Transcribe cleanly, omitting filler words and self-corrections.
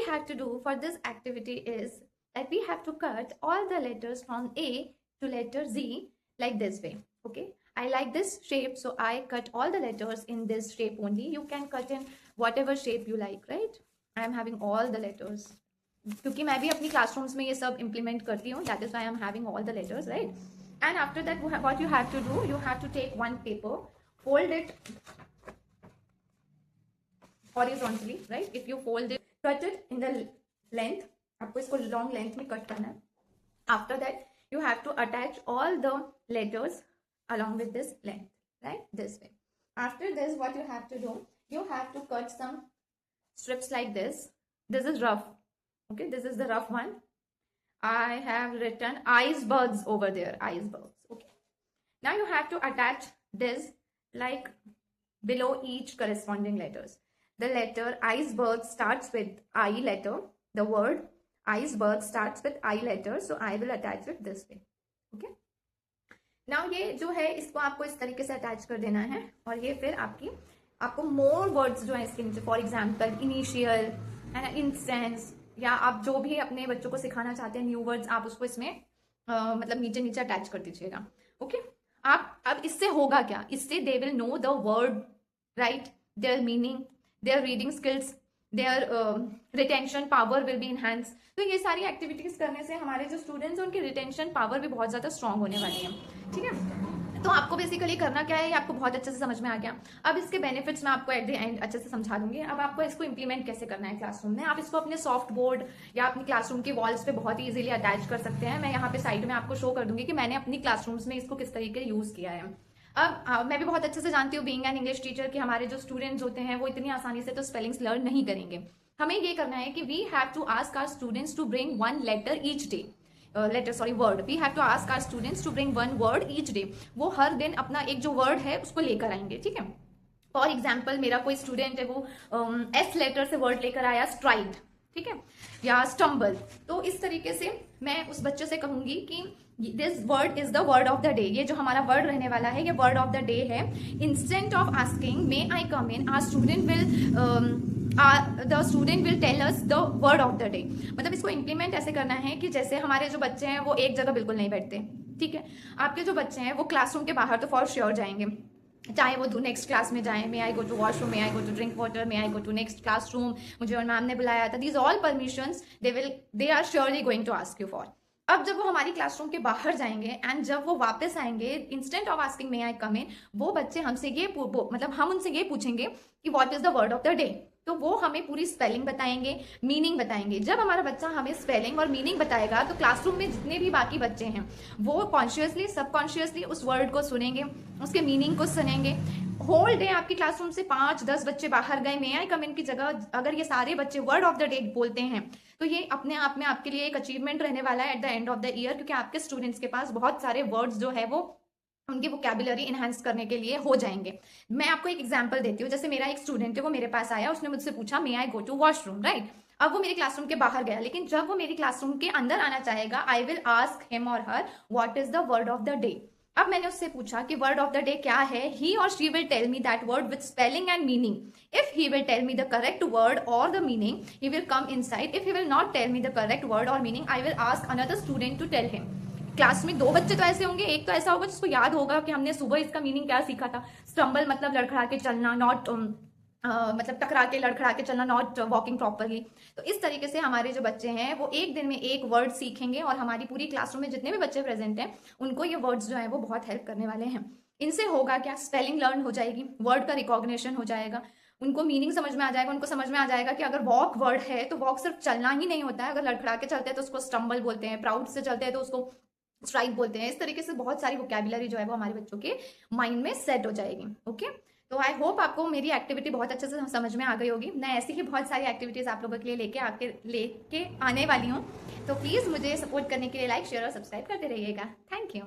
have to do for this activity is that we have to cut all the letters from A to letter Z like this way. Okay, I like this shape, so I cut all the letters in this shape only. You can cut in whatever shape you like, right? I am having all the letters क्योंकि मैं भी अपनी classrooms में ये सब implement करती हूँ. That is why I am having all the letters, right? And after that, what you have to do, you have to take one paper, fold it horizontally, right? If you fold it, cut it in the length. आपको इसको long length में cut करना है. After that, you have to attach all the letters along with this length, right? This way. After this, what you have to do, you have to cut some strips like this. This is rough. Okay, this is the rough one. I have written icebergs over there, icebergs. Okay, now you have to attach this like below each corresponding letters. The letter iceberg starts with I letter. The word iceberg starts with I letter, so I will attach it this way. Okay, now ये जो है इसको आपको इस तरीके से attach कर देना है और ये फिर आपको मोर वर्ड्स जो है इसके नीचे, for example initial and instance, या आप जो भी अपने बच्चों को सिखाना चाहते हैं न्यू वर्ड्स, आप उसको इसमें मतलब नीचे नीचे अटैच कर दीजिएगा. ओके, आप अब इससे होगा क्या? इससे they will know the word, right? Their meaning, their reading skills, their retention power will be enhance. तो ये सारी एक्टिविटीज करने से हमारे जो स्टूडेंट्स हैं उनकी रिटेंशन पावर भी बहुत ज्यादा स्ट्रांग होने वाली है. ठीक है, तो आपको बेसिकली करना क्या है, ये आपको बहुत अच्छे से समझ में आ गया. अब इसके बेनिफिट्स मैं आपको एट द एंड अच्छे से समझा दूंगी. अब आपको इसको इंप्लीमेंट कैसे करना है क्लासरूम में. आप इसको अपने सॉफ्ट बोर्ड या अपनी क्लासरूम की वॉल्स पे बहुत ही इजीली अटैच कर सकते हैं. मैं यहाँ पे साइड में आपको शो कर दूंगी कि मैंने अपनी क्लासरूम्स में इसको किस तरीके यूज किया है. अब मैं भी बहुत अच्छे से जानती हूँ बीइंग एन इंग्लिश टीचर कि हमारे जो स्टूडेंट्स होते हैं वो इतनी आसानी से तो स्पेलिंग्स लर्न नहीं करेंगे. हमें ये करना है कि we have to ask our students to bring one letter each day. Word. We have to ask our students to bring one word each day. वो हर दिन अपना एक जो वर्ड है उसको लेकर आएंगे. ठीक है, फॉर एग्जाम्पल मेरा कोई स्टूडेंट है वो एस लेटर से वर्ड लेकर आया स्ट्राइड, ठीक है, या स्टम्बल. तो इस तरीके से मैं उस बच्चे से कहूंगी कि this word is the word of the day. ये जो हमारा वर्ड रहने वाला है ये वर्ड ऑफ द डे है. Instant of asking may I come in, our student will the student will tell us the word of the day. मतलब इसको इंप्लीमेंट ऐसे करना है कि जैसे हमारे जो बच्चे हैं वो एक जगह बिल्कुल नहीं बैठते. ठीक है, आपके जो बच्चे हैं वो क्लासरूम के बाहर तो फॉर श्योर जाएंगे, चाहे वो नेक्स्ट क्लास में जाएं. May I go to washroom, may I go to drink water, may I go to next classroom, मुझे और मैम ने बुलाया था. These all permissions they are surely going to ask you for. अब जब वो हमारी क्लासरूम के बाहर जाएंगे एंड जब वो वापस आएंगे, instant of asking may I come इन, वो बच्चे हमसे ये मतलब हम उनसे ये पूछेंगे कि what is the word of the day. तो वो हमें पूरी स्पेलिंग बताएंगे, मीनिंग बताएंगे. जब हमारा बच्चा हमें स्पेलिंग और मीनिंग बताएगा तो क्लासरूम में जितने भी बाकी बच्चे हैं वो कॉन्शियसली सबकॉन्शियसली उस वर्ड को सुनेंगे, उसके मीनिंग को सुनेंगे. होल डे आपकी क्लासरूम से 5-10 बच्चे बाहर गए, मे आई कम इन की जगह अगर ये सारे बच्चे वर्ड ऑफ द डे बोलते हैं तो ये अपने आप में आपके लिए एक अचीवमेंट रहने वाला है at the end of the year, क्योंकि आपके स्टूडेंट्स के पास बहुत सारे वर्ड्स जो है वो उनकी वोकैबुलरी इनहांस करने के लिए हो जाएंगे. मैं आपको एक एग्जांपल देती हूँ. जैसे मेरा एक स्टूडेंट है, वो मेरे पास आया, उसने मुझसे पूछा मे I go to washroom, right? अब वो मेरे क्लासरूम के बाहर गया, लेकिन जब वो मेरी क्लासरूम के अंदर आना चाहेगा, आई विल आस्क हिम और her what is the word of the day. अब मैंने उससे पूछा कि वर्ड ऑफ द डे क्या है. ही और she will tell me that word with spelling and meaning. If he will tell me the correct word और the meaning, he will come inside. If he will not tell me the correct word और meaning, I will ask another student to tell him. Class में 2 बच्चे तो ऐसे होंगे, एक तो ऐसा होगा जिसको याद होगा कि हमने सुबह इसका मीनिंग क्या सीखा था. स्टम्बल मतलब लड़खड़ा के चलना, नॉट मतलब टकरा के लड़खड़ा के चलना, नॉट वॉकिंग प्रॉपरली. तो इस तरीके से हमारे जो बच्चे हैं वो एक दिन में एक वर्ड सीखेंगे और हमारी पूरी क्लासरूम में जितने भी बच्चे प्रेजेंट हैं उनको ये वर्ड्स जो है वो बहुत हेल्प करने वाले हैं. इनसे होगा क्या, स्पेलिंग लर्न हो जाएगी, वर्ड का रिकॉग्निशन हो जाएगा, उनको मीनिंग समझ में आ जाएगा. उनको समझ में आ जाएगा कि अगर वॉक वर्ड है तो वॉक सिर्फ चलना ही नहीं होता है. अगर लड़खड़ा के चलते हैं तो उसको स्टम्बल बोलते हैं, प्राउड से चलते हैं तो उसको स्ट्राइक बोलते हैं. इस तरीके से बहुत सारी वोकैबुलरी जो है वो हमारे बच्चों के माइंड में सेट हो जाएगी. ओके, तो आई होप आपको मेरी एक्टिविटी बहुत अच्छे से समझ में आ गई होगी. मैं ऐसी ही बहुत सारी एक्टिविटीज आप लोगों के लिए लेके आने वाली हूँ. तो प्लीज मुझे सपोर्ट करने के लिए लाइक, शेयर और सब्सक्राइब करते रहिएगा. Thank you.